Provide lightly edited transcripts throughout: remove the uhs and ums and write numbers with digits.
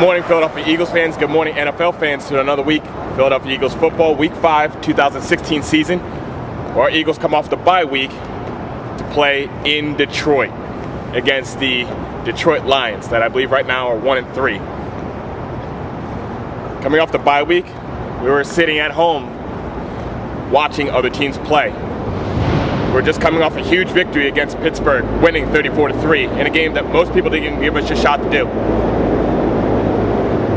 morning, Philadelphia Eagles fans. Good morning, NFL fans, to another week. Philadelphia Eagles football, Week 5, 2016 season. Our Eagles come off the bye week to play in Detroit against the Detroit Lions that I believe right now are 1-3. Coming off the bye week, we were sitting at home watching other teams play. We're just coming off a huge victory against Pittsburgh, winning 34-3 in a game that most people didn't give us a shot to do.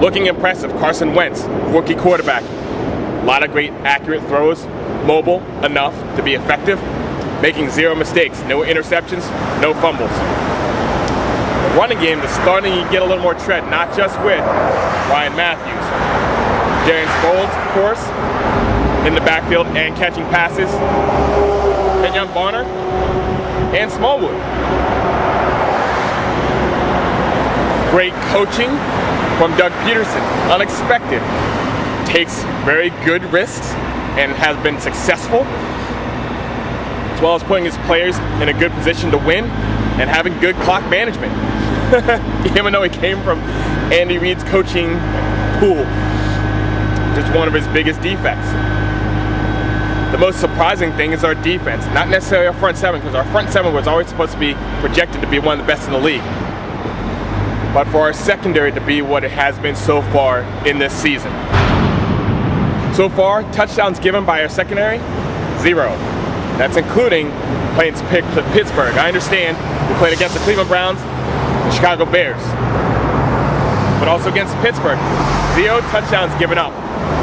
Looking impressive, Carson Wentz, rookie quarterback. A lot of great accurate throws, mobile enough to be effective, making 0 mistakes, no interceptions, no fumbles. The running game is starting to get a little more tread, not just with Ryan Matthews. Darren Sproles, of course, in the backfield and catching passes. Kenyon Barner and Smallwood. Great coaching from Doug Peterson, unexpected. Takes very good risks and has been successful, as well as putting his players in a good position to win and having good clock management. Even though he came from Andy Reid's coaching pool, just one of his biggest defects. The most surprising thing is our defense, not necessarily our front seven, because our front seven was always supposed to be projected to be one of the best in the league. But for our secondary to be what it has been so far in this season. So far, touchdowns given by our secondary, 0. That's including playing Pittsburgh. I understand we played against the Cleveland Browns, the Chicago Bears, but also against Pittsburgh. 0 touchdowns given up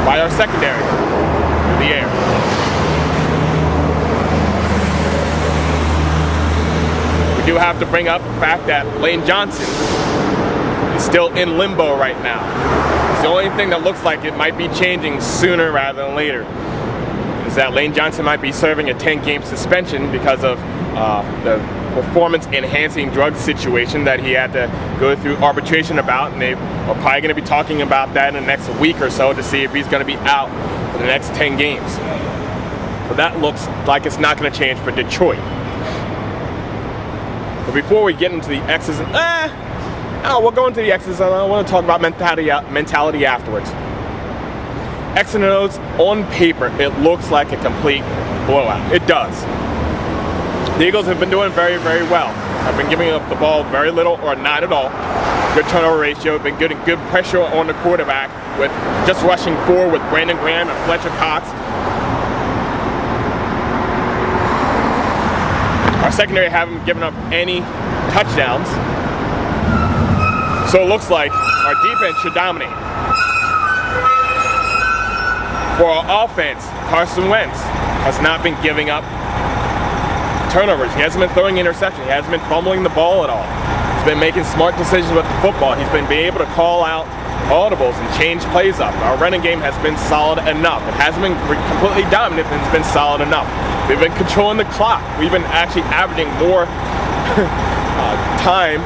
by our secondary in the air. We do have to bring up the fact that Lane Johnson is still in limbo right now. It's the only thing that looks like it might be changing sooner rather than later, is that Lane Johnson might be serving a 10-game suspension because of the performance-enhancing drug situation that he had to go through arbitration about, and they are probably going to be talking about that in the next week or so to see if he's going to be out for the next 10 games. But that looks like it's not going to change for Detroit. But before we get into the X's and we'll go into the X's and I want to talk about mentality afterwards. X and O's on paper, it looks like a complete blowout. It does. The Eagles have been doing very, very well. I've been giving up the ball very little or not at all. Good turnover ratio, been getting good pressure on the quarterback with just rushing forward with Brandon Graham and Fletcher Cox. Our secondary haven't given up any touchdowns. So it looks like our defense should dominate. For our offense, Carson Wentz has not been giving up turnovers. He hasn't been throwing interceptions. He hasn't been fumbling the ball at all. He's been making smart decisions with the football. He's been able to call out audibles and change plays up. Our running game has been solid enough. It hasn't been completely dominant, but it's been solid enough. We've been controlling the clock. We've been actually averaging more time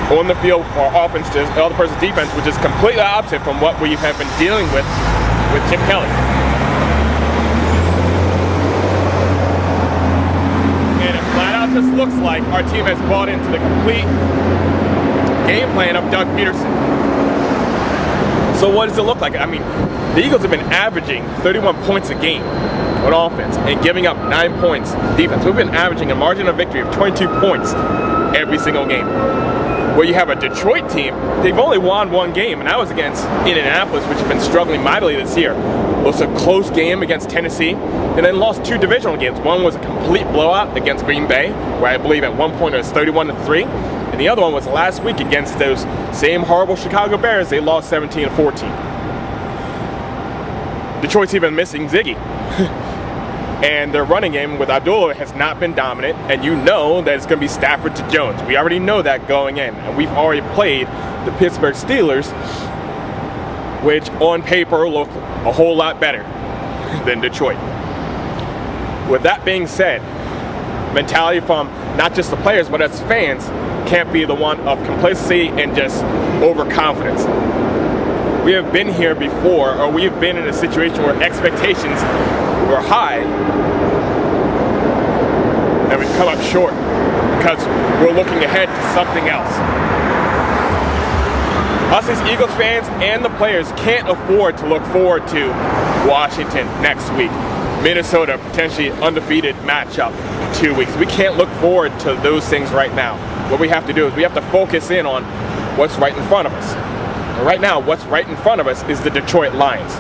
on the field for our offense to the other person's defense, which is completely opposite from what we have been dealing with Chip Kelly. And it flat out just looks like our team has bought into the complete game plan of Doug Peterson. So what does it look like? I mean, the Eagles have been averaging 31 points a game on offense and giving up 9 points defense. We've been averaging a margin of victory of 22 points every single game. Where you have a Detroit team, they've only won 1 game, and that was against Indianapolis, which has been struggling mightily this year. It was a close game against Tennessee, and then lost 2 divisional games. One was a complete blowout against Green Bay, where I believe at one point it was 31-3, and the other one was last week against those same horrible Chicago Bears. They lost 17-14. Detroit's even missing Ziggy. And their running game with Abdullah has not been dominant, and you know that it's going to be Stafford to Jones. We already know that going in, and we've already played the Pittsburgh Steelers, which on paper look a whole lot better than Detroit. With that being said, mentality from not just the players, but as fans, can't be the one of complacency and just overconfidence. We have been here before, or we have been in a situation where expectations were high and we come up short because we're looking ahead to something else. Us as Eagles fans and the players can't afford to look forward to Washington next week. Minnesota, potentially undefeated matchup in 2 weeks. We can't look forward to those things right now. What we have to do is we have to focus in on what's right in front of us. And right now, what's right in front of us is the Detroit Lions.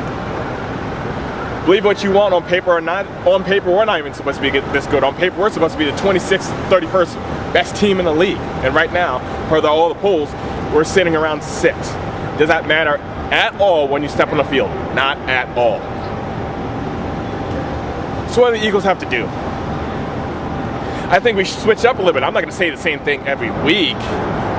Believe what you want on paper or not. On paper, we're not even supposed to be this good. On paper, we're supposed to be the 26th, 31st best team in the league. And right now, per all the polls, we're sitting around 6. Does that matter at all when you step on the field? Not at all. So what do the Eagles have to do? I think we should switch up a little bit. I'm not going to say the same thing every week.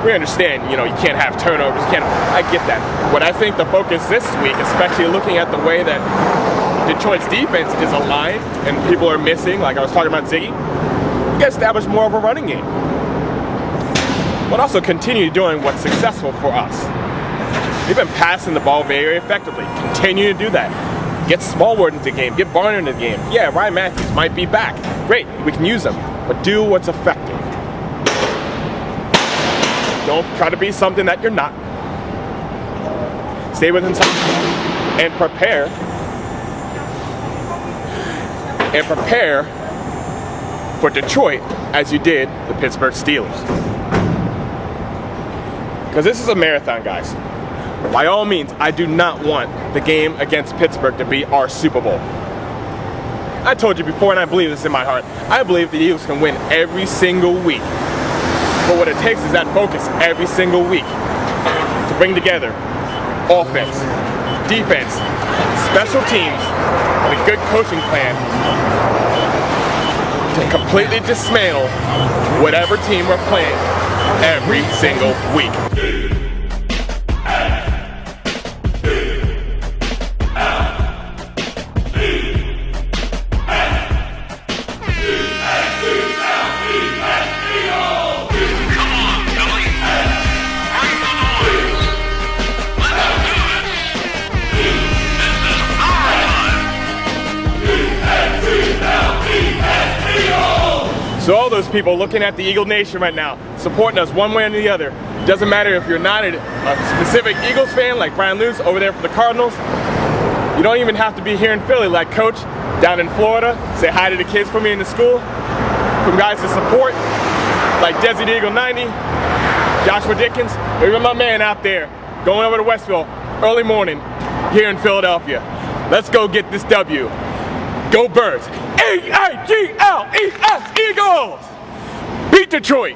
We understand, you can't have turnovers. I get that. What I think the focus this week, especially looking at the way that Detroit's defense is aligned and people are missing, like I was talking about Ziggy, we got to establish more of a running game. But also continue doing what's successful for us. We've been passing the ball very effectively. Continue to do that. Get Smallwood into the game. Get Barner into the game. Yeah, Ryan Matthews might be back. Great, we can use them. But do what's effective. Don't try to be something that you're not. Stay within something and prepare. And prepare for Detroit as you did the Pittsburgh Steelers. Because this is a marathon, guys. By all means, I do not want the game against Pittsburgh to be our Super Bowl. I told you before, and I believe this in my heart, I believe the Eagles can win every single week. But what it takes is that focus every single week to bring together offense, defense, special teams, and a good coaching plan to completely dismantle whatever team we're playing every single week. So all those people looking at the Eagle Nation right now, supporting us one way or the other, doesn't matter if you're not a specific Eagles fan like Brian Lewis over there for the Cardinals. You don't even have to be here in Philly like Coach down in Florida. Say hi to the kids for me in the school. From guys to support like Desi the Eagle 90, Joshua Dickens, or even my man out there going over to Westville early morning here in Philadelphia. Let's go get this W. Go Birds. E-A-G-L-E-S, Eagles! Beat Detroit!